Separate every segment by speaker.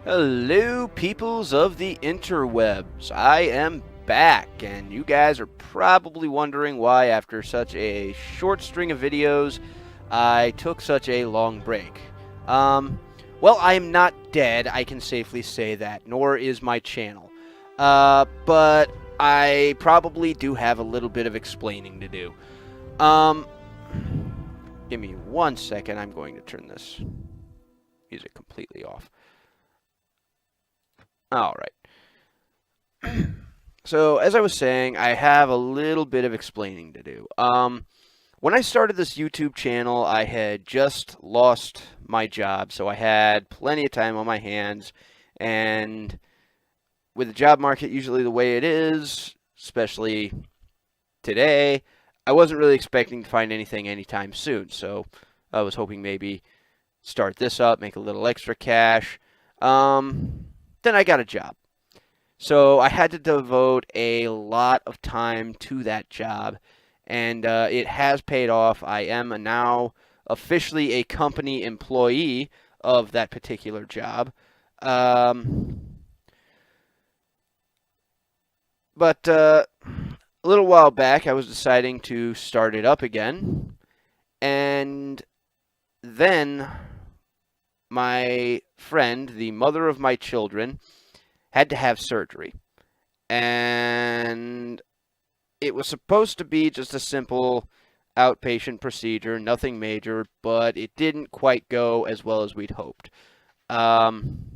Speaker 1: Hello, peoples of the interwebs. I am back, and you guys are probably wondering why, after such a short string of videos, I took such a long break. Um, well, I am not dead, I can safely say that, nor is my channel. But I probably do have a little bit of explaining to do. Um, Give me 1 second, I'm going to turn this music completely off. Alright. So, as I was saying, I have a little bit of explaining to do. When I started this YouTube channel, I had just lost my job, so I had plenty of time on my hands. And with the job market usually the way it is, especially today, I wasn't really expecting to find anything anytime soon. So, I was hoping maybe start this up, make a little extra cash. Then I got a job. So I had to devote a lot of time to that job, and it has paid off. I am now officially a company employee of that particular job. Um, but a little while back, I was deciding to start it up again, and then my friend, the mother of my children, had to have surgery. And it was supposed to be just a simple outpatient procedure, nothing major, but it didn't quite go as well as we'd hoped. Um,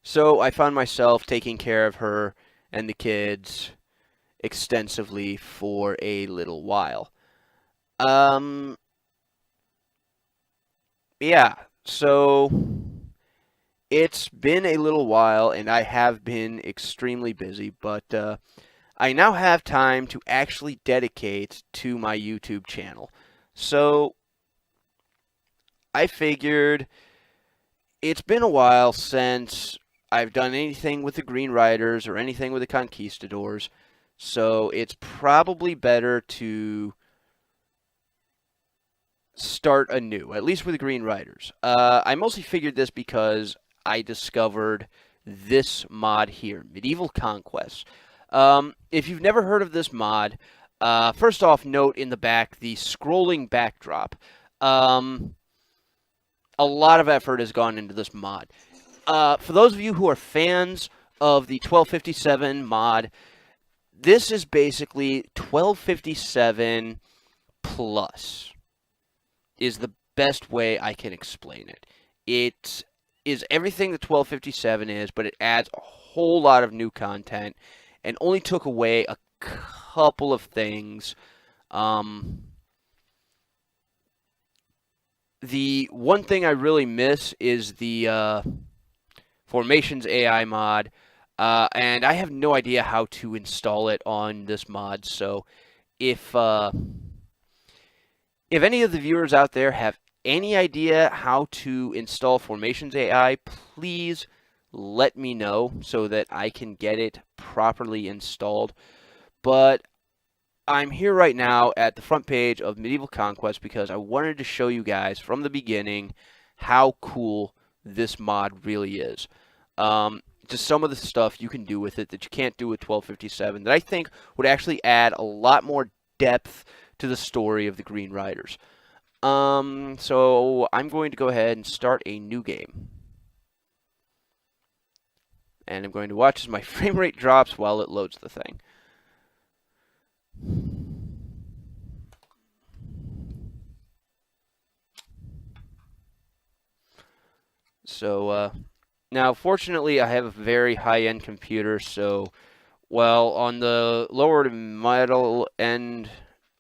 Speaker 1: so I found myself taking care of her and the kids extensively for a little while. Um, yeah, so it's been a little while, and I have been extremely busy, but I now have time to actually dedicate to my YouTube channel. So I figured it's been a while since I've done anything with the Green Riders or anything with the Conquistadors, so it's probably better to start anew, at least with the Green Riders. I mostly figured this because I discovered this mod here, Medieval Conquest. If you've never heard of this mod, first off, note in the back the scrolling backdrop. A lot of effort has gone into this mod. For those of you who are fans of the 1257 mod, this is basically 1257 plus, is the best way I can explain it. It is everything that 1257 is, but it adds a whole lot of new content and only took away a couple of things. The one thing I really miss is the Formations AI mod, and I have no idea how to install it on this mod. So if any of the viewers out there have any idea how to install Formations AI, please let me know so that I can get it properly installed. But I'm here right now at the front page of Medieval Conquest because I wanted to show you guys from the beginning how cool this mod really is. Just some of the stuff you can do with it that you can't do with 1257 that I think would actually add a lot more depth to the story of the Green Riders. So I'm going to go ahead and start a new game. And I'm going to watch as my frame rate drops while it loads the thing. So, now fortunately I have a very high-end computer, so while on the lower to middle end,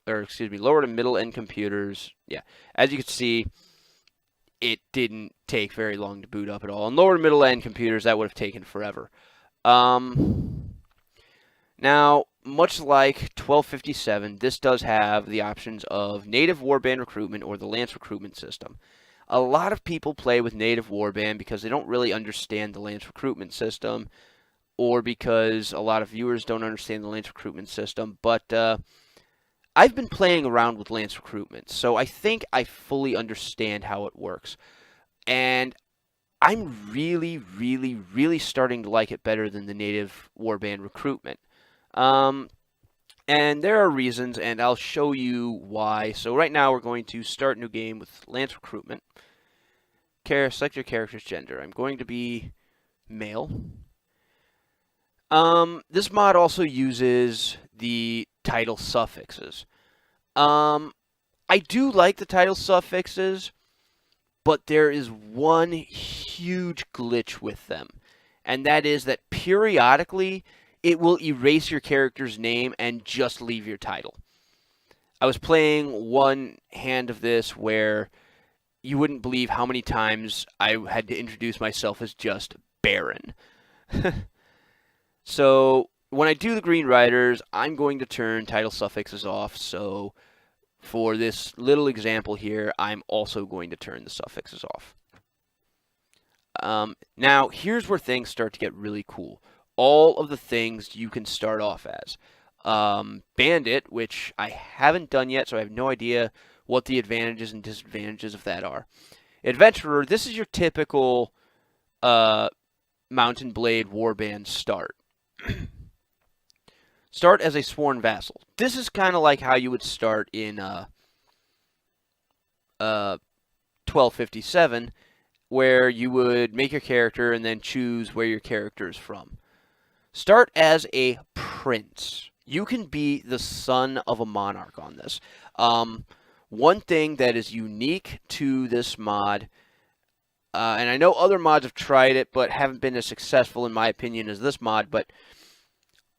Speaker 1: or excuse me, lower to middle end computers, yeah, as you can see, it didn't take very long to boot up at all. On lower to middle end computers, that would have taken forever. Now, much like 1257, this does have the options of native warband recruitment or the lance recruitment system. A lot of people play with native warband because they don't really understand the lance recruitment system, or because a lot of viewers don't understand the lance recruitment system, but I've been playing around with lance recruitment, so I think I fully understand how it works. And I'm really, really, really starting to like it better than the native warband recruitment. Um, and there are reasons, and I'll show you why. So right now we're going to start a new game with Lance Recruitment. Select your character's gender. I'm going to be male. This mod also uses the title suffixes. I do like the title suffixes, but there is one huge glitch with them, and that is that periodically it will erase your character's name and just leave your title. I was playing one hand of this where you wouldn't believe how many times I had to introduce myself as just Baron. So when I do the Green Riders, I'm going to turn title suffixes off. So for this little example here, I'm also going to turn the suffixes off. Now, here's where things start to get really cool. All of the things you can start off as. Bandit, which I haven't done yet, so I have no idea what the advantages and disadvantages of that are. Adventurer, this is your typical Mountain Blade Warband start. Start as a sworn vassal. This is kind of like how you would start in 1257, where you would make your character and then choose where your character is from. Start as a prince. You can be the son of a monarch on this. One thing that is unique to this mod, and I know other mods have tried it but haven't been as successful in my opinion as this mod, but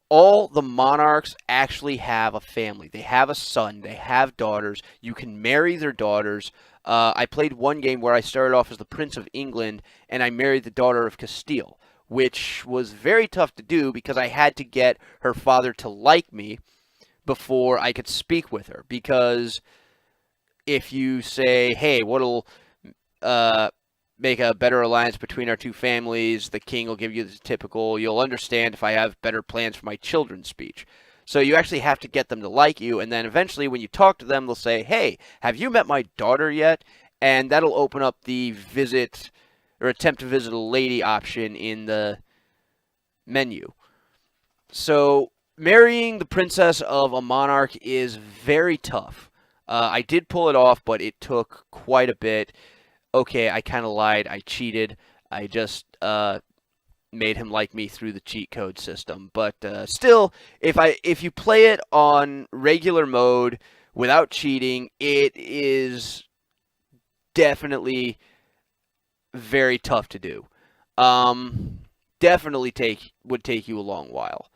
Speaker 1: all the monarchs actually have a family. They have a son. They have daughters. You can marry their daughters. I played one game where I started off as the Prince of England, and I married the daughter of Castile, which was very tough to do because I had to get her father to like me before I could speak with her. Because if you say, hey, what'll make a better alliance between our two families, the king will give you the typical, you'll understand if I have better plans for my children speech. So you actually have to get them to like you, and then eventually when you talk to them, they'll say, hey, have you met my daughter yet? And that'll open up the visit or attempt to visit a lady option in the menu. So marrying the princess of a monarch is very tough. I did pull it off, but it took quite a bit. Okay, I kind of lied. I cheated. I just made him like me through the cheat code system. But still, if you play it on regular mode without cheating, it is definitely very tough to do. Definitely would take you a long while.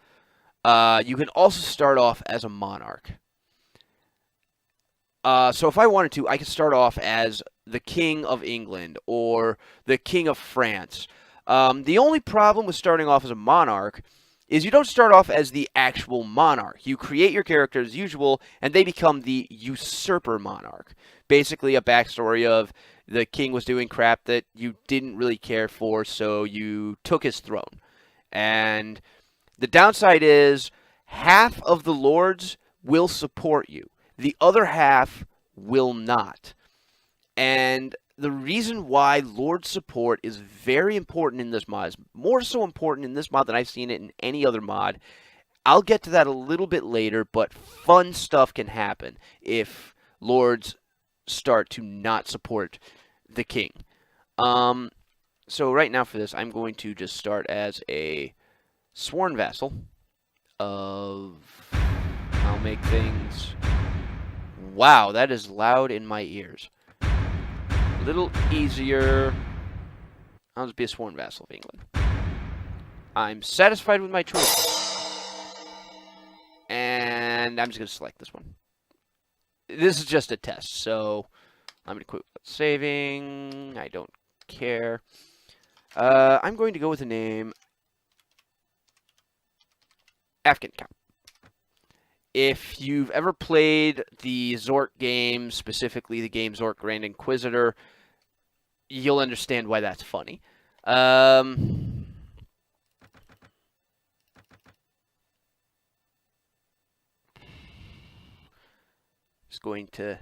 Speaker 1: You can also start off as a monarch. So if I wanted to, I could start off as the King of England or the King of France. The only problem with starting off as a monarch is you don't start off as the actual monarch. You create your character as usual, and they become the usurper monarch. Basically a backstory of the king was doing crap that you didn't really care for, so you took his throne. And the downside is half of the lords will support you. The other half will not. And the reason why Lord support is very important in this mod, is more so important in this mod than I've seen it in any other mod. I'll get to that a little bit later, but fun stuff can happen if Lords start to not support the king. So right now for this, I'm going to just start as a sworn vassal of... I'll make things... Wow, that is loud in my ears. A little easier. I'll just be a sworn vassal of England. I'm satisfied with my choice. And I'm just going to select this one. This is just a test, so I'm going to quit saving. I don't care. I'm going to go with the name Afghan Cop. If you've ever played the Zork game, specifically the game Zork Grand Inquisitor, you'll understand why that's funny. Just going to...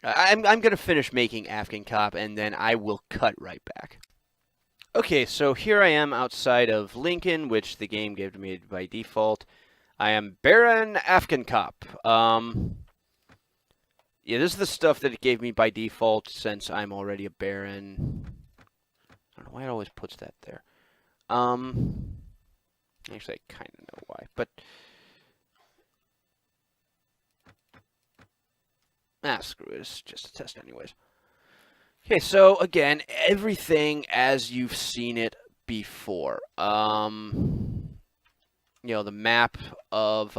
Speaker 1: I'm going to finish making Afghan Cop, and then I will cut right back. Okay, so here I am outside of Lincoln, which the game gave to me by default. I am Baron Afghankop. Yeah, this is the stuff that it gave me by default since I'm already a Baron. I don't know why it always puts that there. Actually, I kind of know why, but screw it. It's just a test, anyways. Okay, so again, everything as you've seen it before. The map of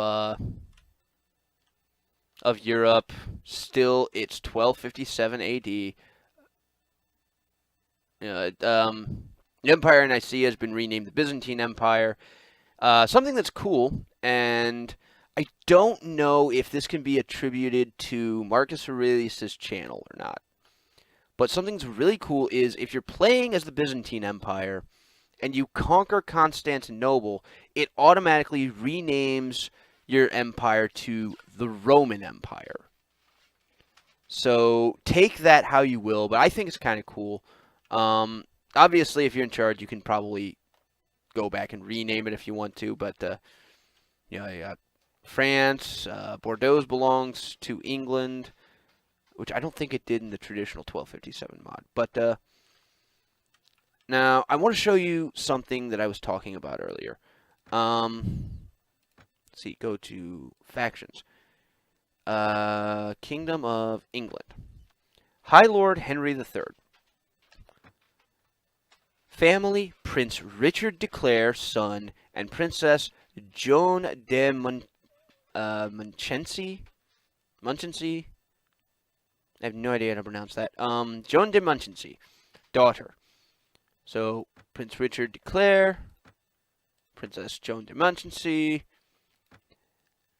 Speaker 1: Europe. Still, it's 1257 AD. The Empire in Nicaea has been renamed the Byzantine Empire. Something that's cool, and I don't know if this can be attributed to Marcus Aurelius' channel or not. But something that's really cool is if you're playing as the Byzantine Empire and you conquer Constantinople, it automatically renames your empire to the Roman Empire. So take that how you will, but I think it's kind of cool. Obviously, if you're in charge, you can probably go back and rename it if you want to, but France, Bordeaux belongs to England, which I don't think it did in the traditional 1257 mod. But now I want to show you something that I was talking about earlier. Let's see, go to factions. Kingdom of England. High Lord Henry III. Family, Prince Richard de Clare, son, and Princess Joan de Montmorency. I have no idea how to pronounce that. Joan de Montmorency, daughter. So, Prince Richard de Clare, Princess Joan de Montmorency.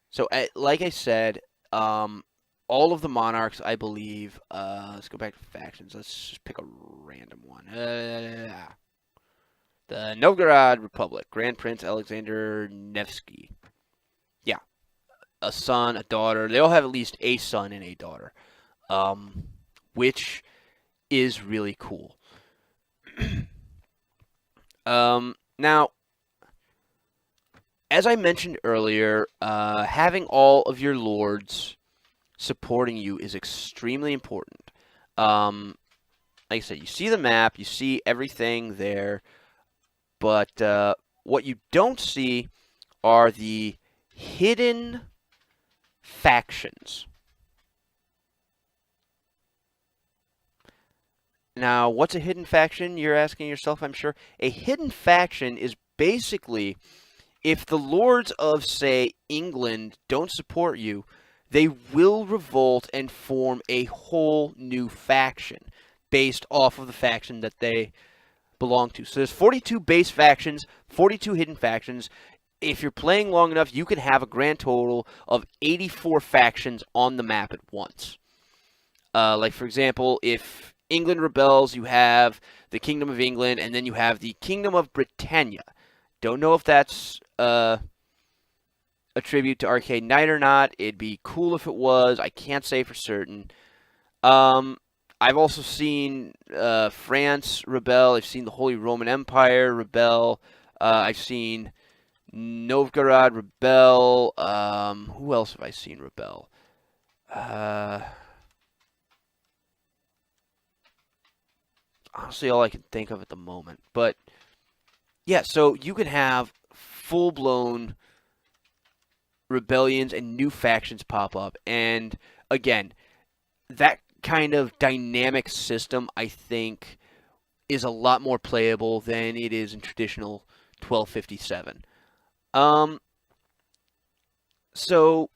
Speaker 1: So, like I said, all of the monarchs, I believe. Let's go back to factions. Let's just pick a random one. The Novgorod Republic, Grand Prince Alexander Nevsky. Yeah, a son, a daughter. They all have at least a son and a daughter, which is really cool. Now, as I mentioned earlier, having all of your lords supporting you is extremely important. Like I said, you see the map, you see everything there, but what you don't see are the hidden factions. Now, what's a hidden faction? You're asking yourself, I'm sure. A hidden faction is basically if the lords of, say, England don't support you, they will revolt and form a whole new faction based off of the faction that they belong to. So there's 42 base factions, 42 hidden factions. If you're playing long enough, you can have a grand total of 84 factions on the map at once. Like, for example, if England rebels, you have the Kingdom of England, and then you have the Kingdom of Britannia. Don't know if that's a tribute to Arcade Knight or not. It'd be cool if it was. I can't say for certain. I've also seen France rebel. I've seen the Holy Roman Empire rebel. I've seen Novgorod rebel. Who else have I seen rebel? Honestly, all I can think of at the moment. But yeah, so you can have full-blown rebellions and new factions pop up. And again, that kind of dynamic system, I think, is a lot more playable than it is in traditional 1257. So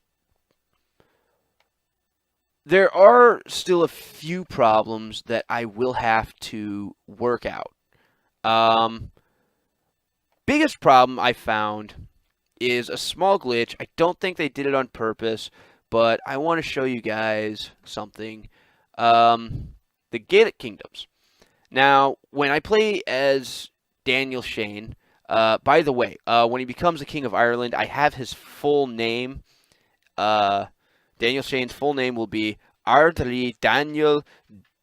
Speaker 1: there are still a few problems that I will have to work out. Biggest problem I found is a small glitch. I don't think they did it on purpose, but I want to show you guys something. The Gaelic Kingdoms. Now, when I play as Daniel Shane, by the way, when he becomes the King of Ireland, I have his full name. Daniel Shane's full name will be Ardri Daniel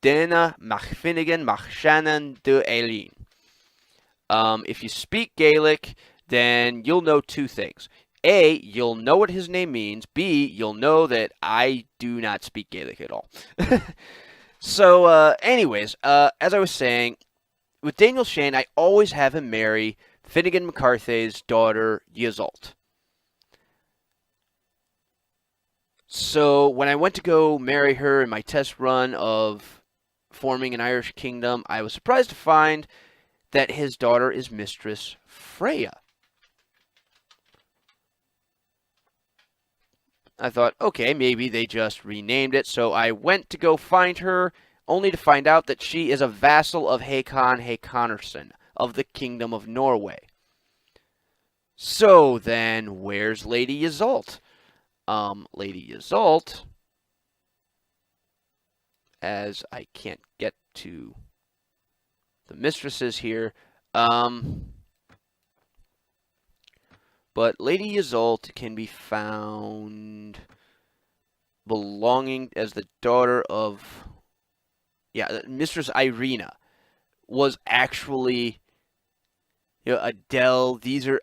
Speaker 1: Dena Machfinnigan Machshannon de Eileen. If you speak Gaelic, then you'll know two things. A, you'll know what his name means. B, you'll know that I do not speak Gaelic at all. So, anyways, as I was saying, with Daniel Shane, I always have him marry Finnegan McCarthy's daughter, Yseult. So, when I went to go marry her in my test run of forming an Irish kingdom, I was surprised to find that his daughter is Mistress Freya. I thought, okay, maybe they just renamed it. So I went to go find her, only to find out that she is a vassal of Hakon Hakonarsson of the Kingdom of Norway. So then, where's Lady Yseult? Lady Yseult, as I can't get to the mistresses here, but Lady Yseult can be found belonging as the daughter of, Mistress Irina was actually, Adele. These are,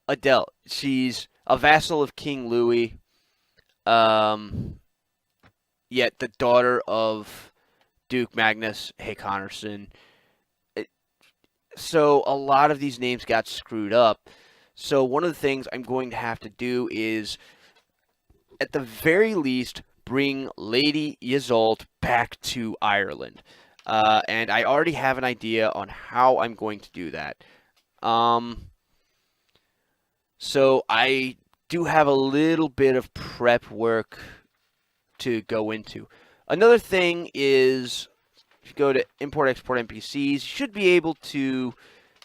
Speaker 1: Adele. She's a vassal of King Louis, yet the daughter of Duke Magnus Hakonarsson. So a lot of these names got screwed up. So one of the things I'm going to have to do is, at the very least, bring Lady Yseult back to Ireland. And I already have an idea on how I'm going to do that. So I do have a little bit of prep work to go into. Another thing is, if you go to Import Export NPCs, you should be able to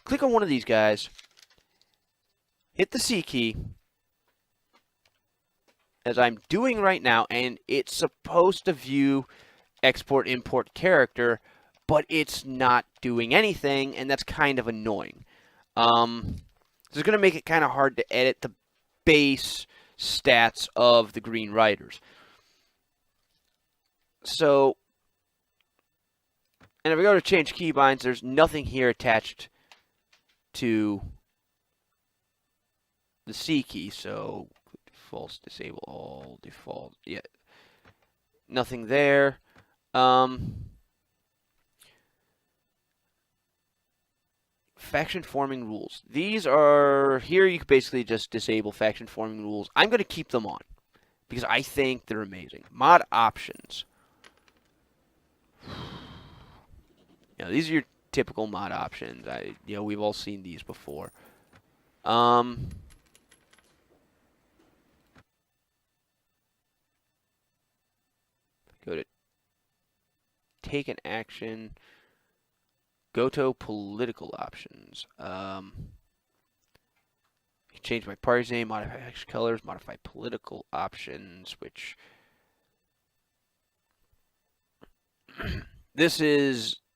Speaker 1: click on one of these guys, hit the C key, as I'm doing right now, and it's supposed to view export import character, but it's not doing anything, and that's kind of annoying. It's going to make it kind of hard to edit the base stats of the Green Riders. So, and if I go to change keybinds, there's nothing here attached to the C key, so false, disable all, default, yeah, nothing there. Faction forming rules. These are, here you can basically just disable faction forming rules. I'm going to keep them on because I think they're amazing. Mod options. These are your typical mod options. We've all seen these before. Go to take an action. Go to political options. Change my party's name, modify faction colors, modify political options, which this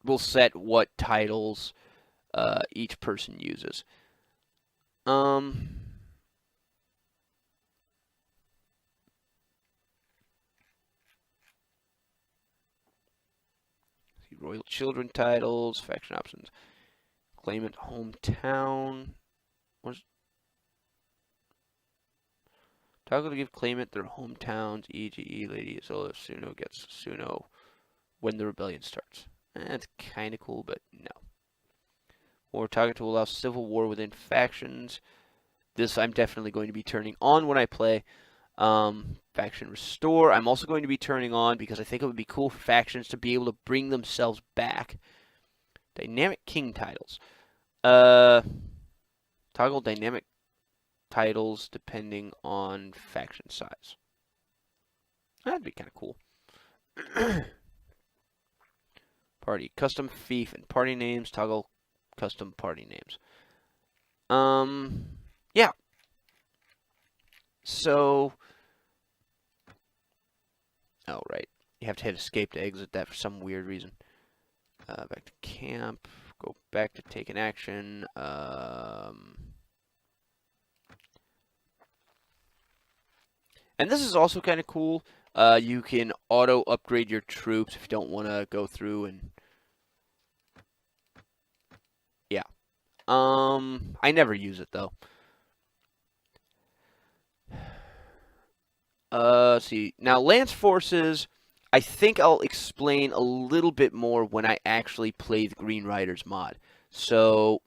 Speaker 1: will set what titles each person uses. Royal Children titles, faction options, claimant hometown. Toggle to give claimant their hometowns, e.g. Lady Yseult if Suno gets Suno when the rebellion starts. That's kind of cool, but no. Or toggle to allow civil war within factions. This I'm definitely going to be turning on when I play. Faction restore. I'm also going to be turning on because I think it would be cool for factions to be able to bring themselves back. Dynamic king titles. Toggle dynamic titles depending on faction size. That'd be kind of cool. Party. Custom fief and party names. Toggle custom party names. Yeah. So, oh, right. You have to hit escape to exit that for some weird reason. Back to camp. Go back to take an action. And this is also kind of cool. You can auto upgrade your troops if you don't want to go through and I never use it though. See. Now, Lance Forces, I think I'll explain a little bit more when I actually play the Green Riders mod. So,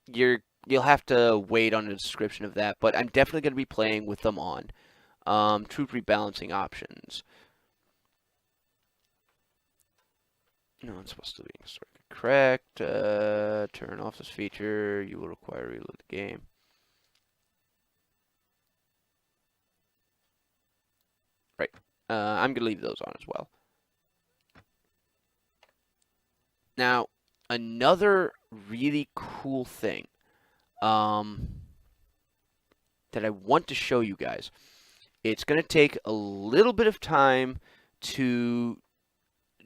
Speaker 1: you'll have to wait on the description of that, but I'm definitely going to be playing with them on. Troop rebalancing options. No, it's supposed to be correct. Turn off this feature. You will require to reload the game. Right. I'm going to leave those on as well. Now, another really cool thing that I want to show you guys. It's going to take a little bit of time to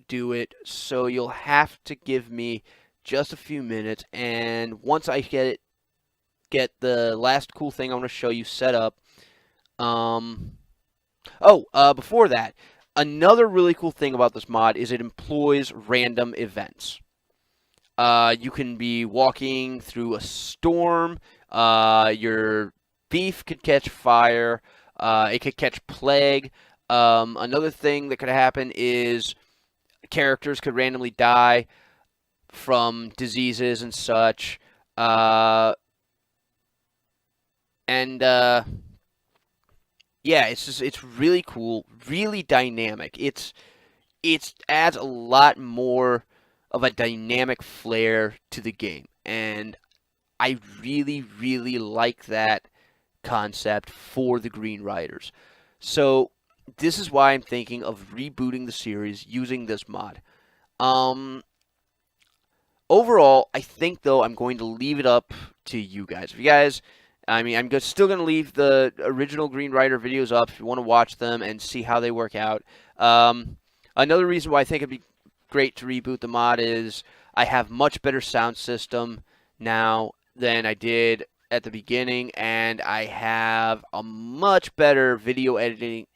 Speaker 1: do it, so you'll have to give me just a few minutes, and once I get the last cool thing I want to show you set up. Before that, another really cool thing about this mod is it employs random events. You can be walking through a storm. Your beef could catch fire. It could catch plague. Another thing that could happen is characters could randomly die from diseases and such. Yeah, it's really cool, really dynamic. It adds a lot more of a dynamic flair to the game, and I really, really like that concept for the Green Riders. So this is why I'm thinking of rebooting the series using this mod. Overall, I think, though, I'm going to leave it up to you guys. If you guys, I'm still going to leave the original Green Rider videos up if you want to watch them and see how they work out. Another reason why I think it'd be great to reboot the mod is I have much better sound system now than I did at the beginning, and I have a much better video editing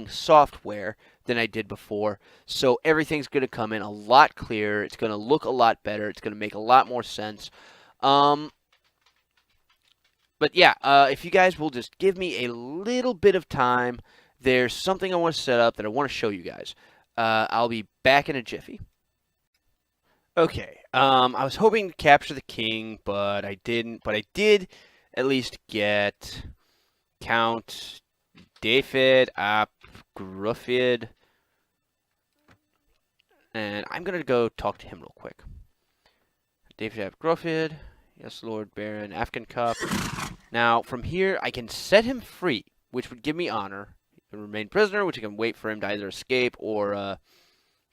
Speaker 1: software than I did before. So everything's going to come in a lot clearer. It's going to look a lot better. It's going to make a lot more sense. But yeah, if you guys will just give me a little bit of time, there's something I want to set up that I want to show you guys. I'll be back in a jiffy. Okay, I was hoping to capture the king, but I didn't. But I did at least get Count David ap Gruffudd. And I'm going to go talk to him real quick. David ap Gruffudd. Yes, Lord Baron Afghan Cup. Now, from here, I can set him free, which would give me honor. He can remain prisoner, which I can wait for him to either escape or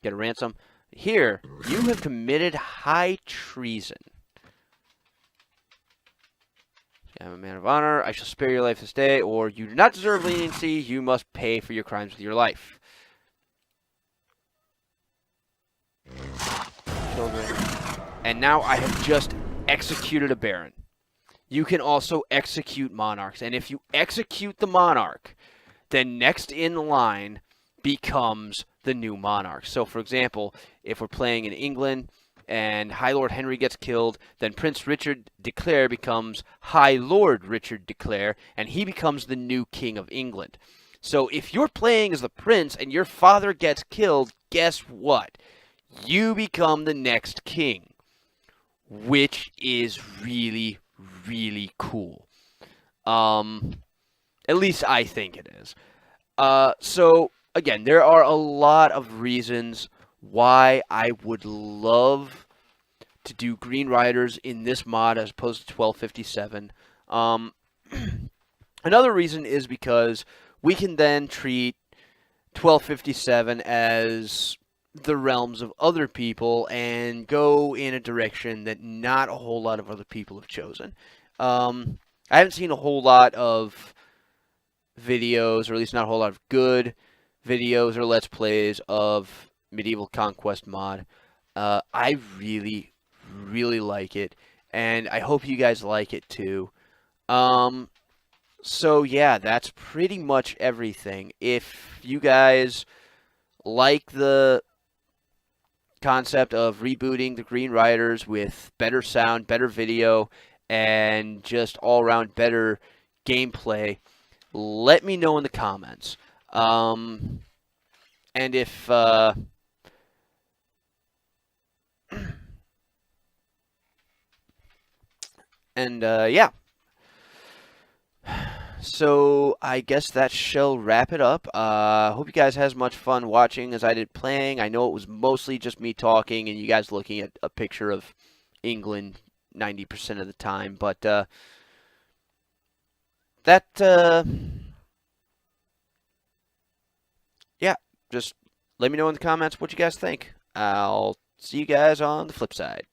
Speaker 1: get a ransom. Here, you have committed high treason. I'm a man of honor. I shall spare your life this day, or you do not deserve leniency. You must pay for your crimes with your life. Children. And now I have just executed a baron. You can also execute monarchs, and if you execute the monarch, then next in line becomes the new monarch. So, for example, if we're playing in England and High Lord Henry gets killed, then Prince Richard de Clare becomes High Lord Richard de Clare, and he becomes the new King of England. So if you're playing as the prince and your father gets killed, guess what? You become the next king, which is really, really cool. At least I think it is. So, again, there are a lot of reasons why I would love to do Green Riders in this mod as opposed to 1257. Another reason is because we can then treat 1257 as the realms of other people and go in a direction that not a whole lot of other people have chosen. I haven't seen a whole lot of videos, or at least not a whole lot of good videos or Let's Plays of Medieval Conquest mod. I really, really like it, and I hope you guys like it too. So yeah, that's pretty much everything. If you guys like the concept of rebooting the Green Riders with better sound, better video, and just all around better gameplay, let me know in the comments. And if yeah. So I guess that shall wrap it up. Hope you guys had as much fun watching as I did playing. I know it was mostly just me talking and you guys looking at a picture of England 90% of the time. But yeah, just let me know in the comments what you guys think. I'll see you guys on the flip side.